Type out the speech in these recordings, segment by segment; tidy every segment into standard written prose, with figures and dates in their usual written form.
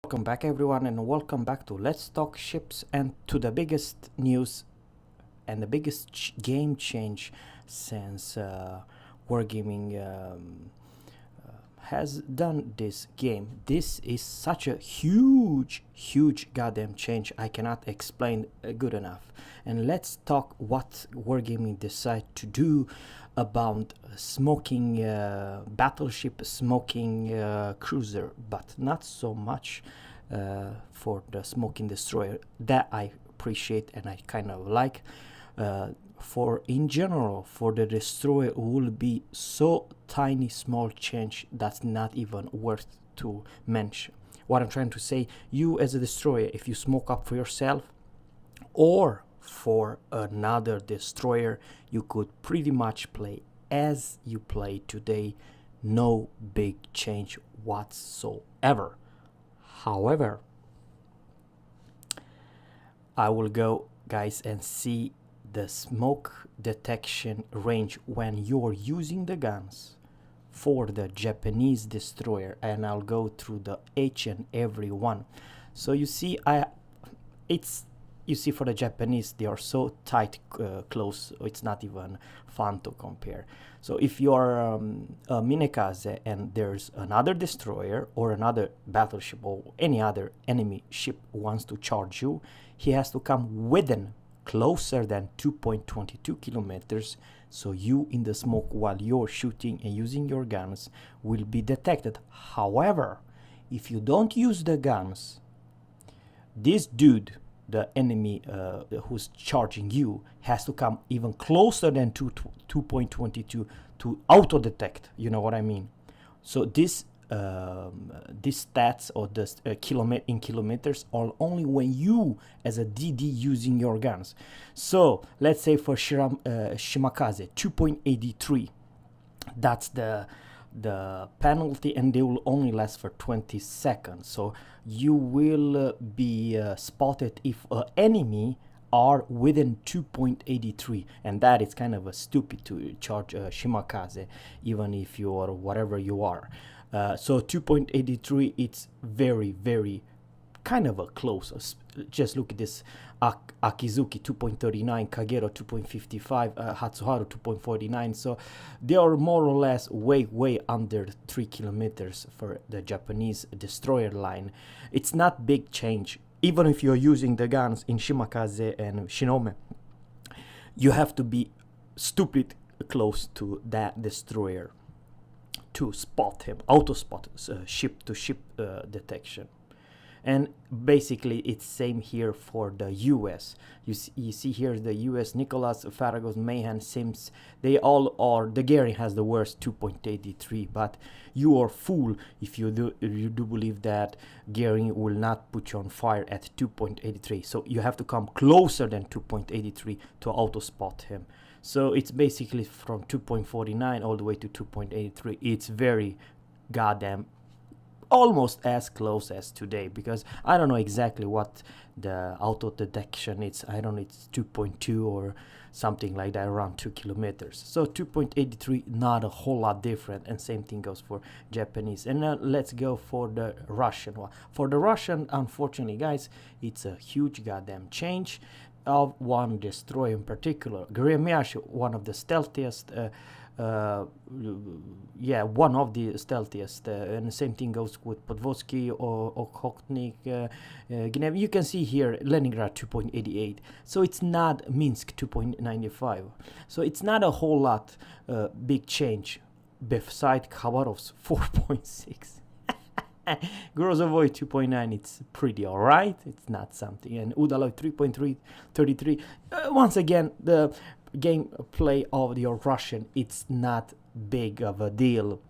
Welcome back everyone, and welcome back to Let's Talk Ships and to the biggest news and the biggest game change since Wargaming has done this game. This is such a huge goddamn change. I cannot explain good enough. And let's talk what Wargaming decide to do about smoking battleship, smoking cruiser, but not so much for the smoking destroyer. That I appreciate and I kind of like. For in general, for the destroyer will be so tiny small change that's not even worth to mention. What I'm trying to say, you as a destroyer, if you smoke up for yourself or for another destroyer, you could pretty much play as you play today. No big change whatsoever. However, I will go, guys, and see the smoke detection range when you're using the guns for the Japanese destroyer, and I'll go through the each and every one. So you see, you see, for the Japanese, they are so tight, close, it's not even fun to compare. So if you're a Minekaze and there's another destroyer or another battleship or any other enemy ship wants to charge you, he has to come within closer than 2.22 kilometers, so you in the smoke while you're shooting and using your guns will be detected. However, if you don't use the guns, this dude, the enemy who's charging you, has to come even closer than 2.22 to auto detect. You know what I mean? So this stats or the in kilometers are only when you as a DD using your guns. So let's say for Shimakaze 2.83, that's the penalty, and they will only last for 20 seconds. So you will be spotted if an enemy are within 2.83, and that is kind of a stupid to charge Shimakaze even if you are whatever you are. So 2.83, it's very kind of a close. Just look at this. Akizuki 2.39, Kagero 2.55, Hatsuharu 2.49. So they are more or less way under 3 kilometers for the Japanese destroyer line. It's not big change. Even if you're using the guns in Shimakaze and Shinome, you have to be stupid close to that destroyer to spot him, auto spot, ship to ship detection. And basically it's same here for the US. You see here the US, Nicholas, Farragut, Mahan, Sims, they all are. The Gary has the worst 2.83, but you are fool if you do believe that Gary will not put you on fire at 2.83. So you have to come closer than 2.83 to auto spot him. So it's basically from 2.49 all the way to 2.83. It's very goddamn almost as close as today, because I don't know exactly what the auto detection is. I don't know, it's 2.2 or something like that, around 2 kilometers. So 2.83, not a whole lot different, and same thing goes for Japanese. And now let's go for the Russian one. For the Russian, unfortunately, guys, it's a huge goddamn change of one destroyer in particular. Gremyash, one of the stealthiest, one of the stealthiest, and the same thing goes with Podvorsky or Okhotnik. You can see here Leningrad 2.88, so it's not Minsk 2.95, so it's not a whole lot big change beside Khabarovsk 4.6. Grozovoy 2.9, it's pretty alright, it's not something. And Udaloy 3.33. Once again, the gameplay of your Russian, it's not big of a deal.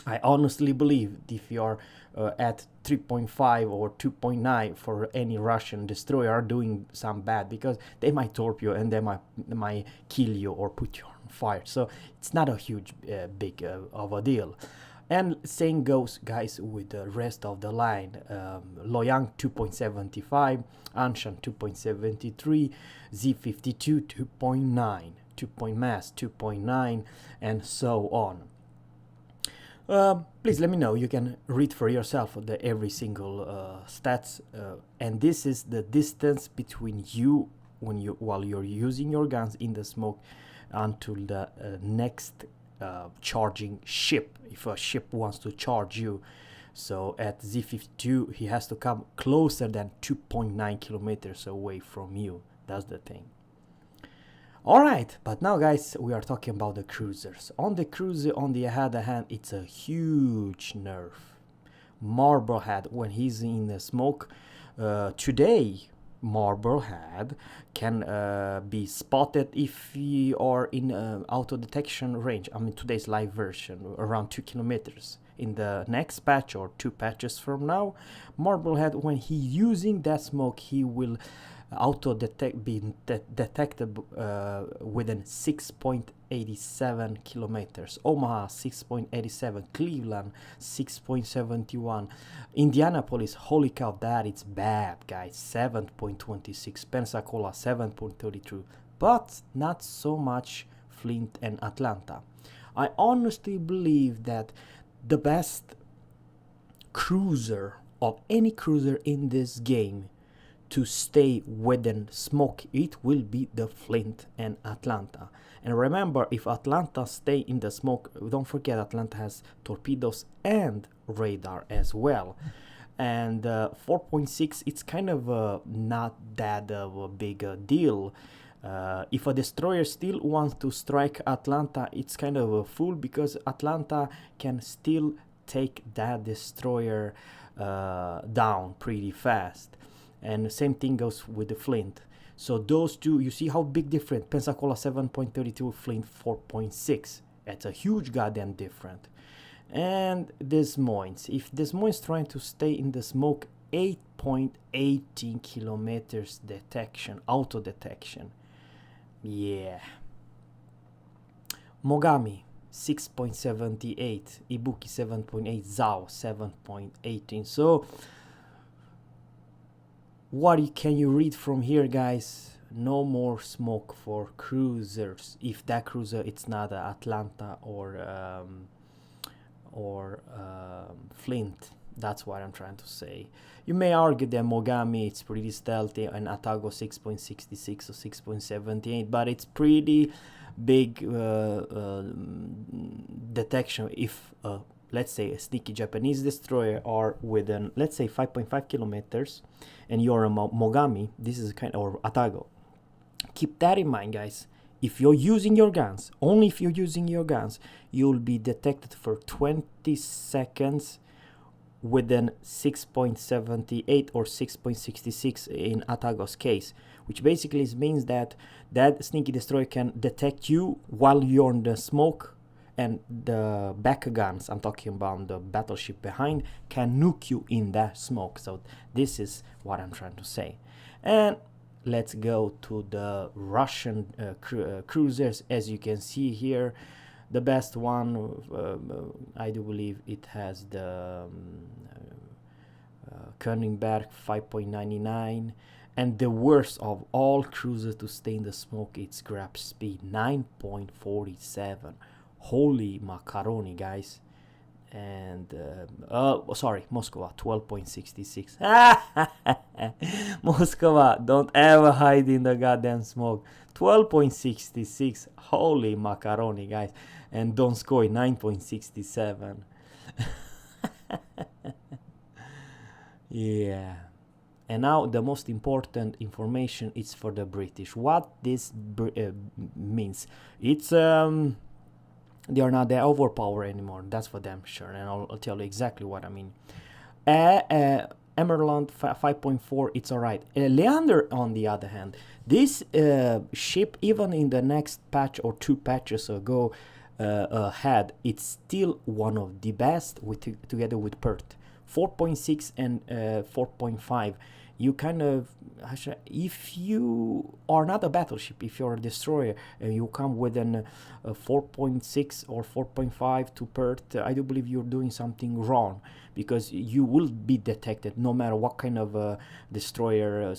I honestly believe if you're at 3.5 or 2.9 for any Russian destroyer are doing some bad, because they might torpedo and they might kill you or put you on fire. So it's not a huge big of a deal. And same goes, guys, with the rest of the line. Loyang 2.75, Anshan 2.73, Z52 2.9, 2.9, and so on. Please let me know. You can read for yourself the every single stats, and this is the distance between you while you're using your guns in the smoke until the next charging ship. If a ship wants to charge you, so at Z52 he has to come closer than 2.9 kilometers away from you. That's the thing. Alright, but now guys, we are talking about the cruisers. On the cruiser, on the other hand, it's a huge nerf. Marblehead, when he's in the smoke, today Marblehead can be spotted if you are in auto detection range. I mean today's live version, around 2 kilometers. In the next patch or 2 patches from now, Marblehead, when he's using that smoke, he will detected within 6.87 kilometers. Omaha 6.87, Cleveland 6.71, Indianapolis, holy cow, that it's bad guys, 7.26, Pensacola 7.32, but not so much Flint and Atlanta. I honestly believe that the best cruiser of any cruiser in this game to stay within smoke, it will be the Flint and Atlanta. And remember, if Atlanta stay in the smoke, don't forget Atlanta has torpedoes and radar as well. And 4.6, it's kind of not that of a big deal. If a destroyer still wants to strike Atlanta, it's kind of a fool, because Atlanta can still take that destroyer down pretty fast. And the same thing goes with the Flint. So those two, you see how big difference. Pensacola 7.32, Flint 4.6. That's a huge goddamn difference. And Des Moines. If Des Moines trying to stay in the smoke, 8.18 kilometers detection, auto detection. Yeah. Mogami 6.78, Ibuki 7.8, Zao 7.18. So what can you read from here, guys? No more smoke for cruisers. If that cruiser it's not Atlanta or Flint. That's what I'm trying to say. You may argue that Mogami it's pretty stealthy and Atago 6.66 or 6.78, but it's pretty big detection if let's say a sneaky Japanese destroyer are within, let's say, 5.5 kilometers, and you're a Mogami, this is kind of, or Atago. Keep that in mind, guys. If you're using your guns, only if you're using your guns, you'll be detected for 20 seconds within 6.78 or 6.66 in Atago's case, which basically means that that sneaky destroyer can detect you while you're in the smoke, and the back guns, I'm talking about the battleship behind, can nuke you in that smoke. So this is what I'm trying to say. And let's go to the Russian cruisers. As you can see here, the best one, I do believe it has the Königberg 5.99, and the worst of all cruisers to stay in the smoke, it's grab speed 9.47. Holy macaroni, guys. And sorry, Moscow 12.66. Moscow, don't ever hide in the goddamn smoke. 12.66. Holy macaroni, guys. And Donskoy 9.67. Yeah. And now the most important information is for the British. What this means? It's they are not that overpowered anymore. That's for damn sure, and I'll tell you exactly what I mean. Emerald 5.4, it's alright. Leander, on the other hand, this ship, even in the next patch or 2 patches ago ahead, it's still one of the best together with Perth. 4.6 and 4.5. you kind of, if you are not a battleship, if you're a destroyer and you come within 4.6 or 4.5 to Perth, I do believe you're doing something wrong, because you will be detected no matter what kind of destroyer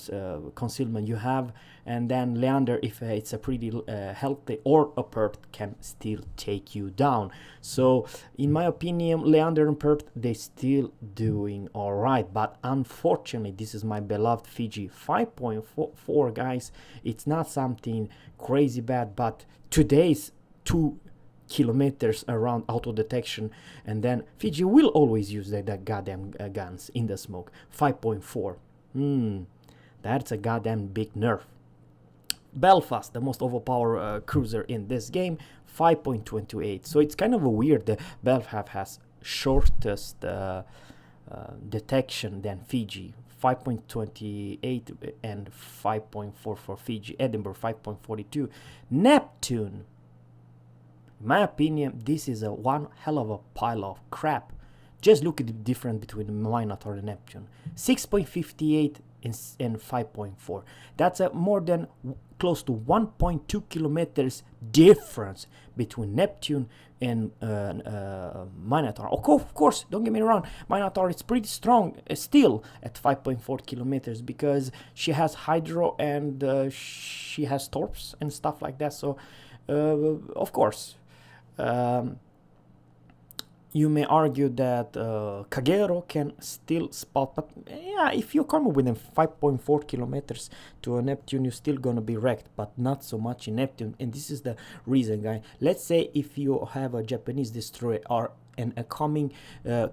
concealment you have. And then Leander, if it's a pretty healthy or a Perth, can still take you down. So in my opinion, Leander and Perth, they still doing all right. But unfortunately, this is my beloved Fiji 5.4, guys. It's not something crazy bad, but today's 2 kilometers around auto detection, and then Fiji will always use that goddamn guns in the smoke. 5.4. That's a goddamn big nerf. Belfast, the most overpowered cruiser in this game, 5.28. So it's kind of a weird that Belfast has shortest detection than Fiji, 5.28 and 5.4 for Fiji. Edinburgh 5.42. Neptune, in my opinion, this is a one hell of a pile of crap. Just look at the difference between Minotaur and Neptune. 6.58 and 5.4. That's a more than close to 1.2 kilometers difference between Neptune and Minotaur. Of course, don't get me wrong, Minotaur is pretty strong still at 5.4 kilometers, because she has hydro and she has torps and stuff like that. So of course, you may argue that Kagero can still spot, but yeah, if you come within 5.4 kilometers to a Neptune, you're still gonna be wrecked, but not so much in Neptune. And this is the reason, guys. Let's say if you have a Japanese destroyer and coming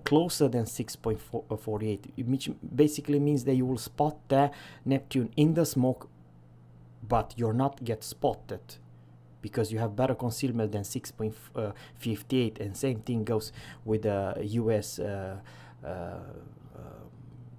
closer than 6.48, which basically means that you will spot the Neptune in the smoke, but you're not get spotted, because you have better concealment than 6.58, and same thing goes with the US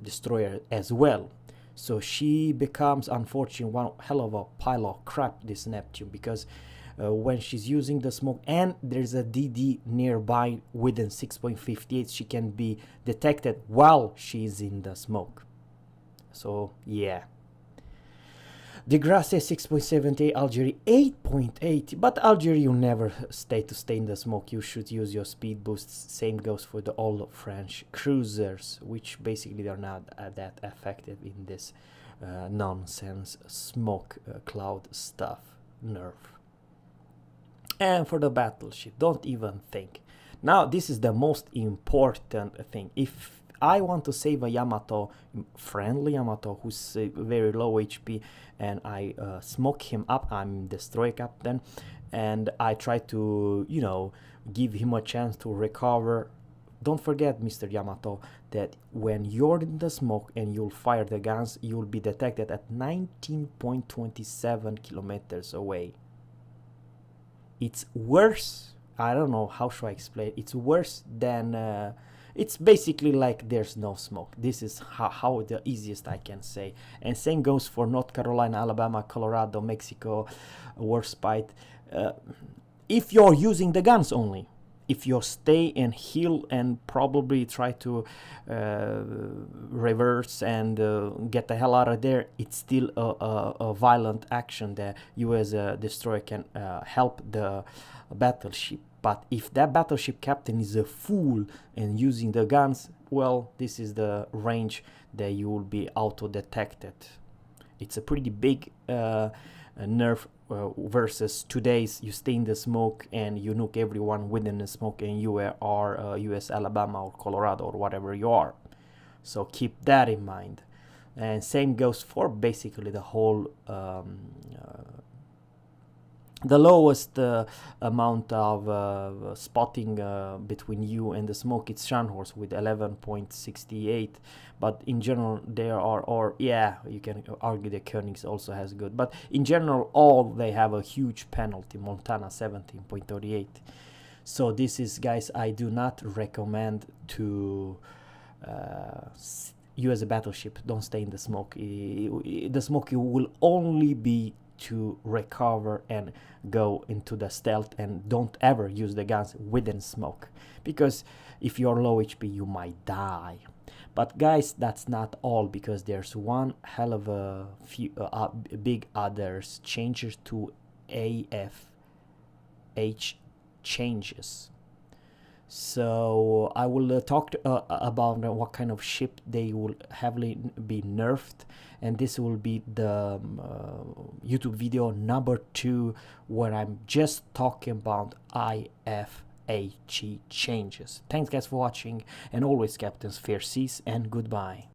destroyer as well. So she becomes, unfortunately, one hell of a pile of crap, this Neptune, because when she's using the smoke and there's a DD nearby within 6.58, she can be detected while she's in the smoke. So yeah. De Grasse 6.78, Algeria 8.80, but Algeria will never stay in the smoke. You should use your speed boosts. Same goes for the all French cruisers, which basically are not that effective in this nonsense smoke cloud stuff nerf. And for the battleship, don't even think. Now this is the most important thing. If I want to save a Yamato, friendly Yamato, who's very low HP, and I smoke him up, I'm destroy captain, and I try to, give him a chance to recover. Don't forget, Mr. Yamato, that when you're in the smoke and you'll fire the guns, you'll be detected at 19.27 kilometers away. It's worse. I don't know how should I explain. It's worse than... it's basically like there's no smoke. This is how the easiest I can say. And same goes for North Carolina, Alabama, Colorado, Mexico, Warspite. If you're using the guns only, if you stay and heal and probably try to reverse and get the hell out of there, it's still a violent action that you as a destroyer can help the battleship. But if that battleship captain is a fool and using the guns, well, this is the range that you will be auto-detected. It's a pretty big nerf versus today's you stay in the smoke and you nuke everyone within the smoke, and you are US Alabama or Colorado or whatever you are. So keep that in mind. And same goes for basically the whole the lowest amount of spotting between you and the smoke, it's Scharnhorst with 11.68, but in general there are, or yeah, you can argue that Koenigs also has good, but in general all they have a huge penalty. Montana 17.38. So this is, guys, I do not recommend to you as a battleship. Don't stay in the smoke. The smoke will only be to recover and go into the stealth, and don't ever use the guns within smoke, because if you're low HP you might die. But guys, that's not all, because there's one hell of a few big others changes to AFH changes. So I will talk about what kind of ship they will heavily be nerfed, and this will be the YouTube video number 2, where I'm just talking about IFH changes. Thanks guys for watching, and always, captains, fair seas and goodbye.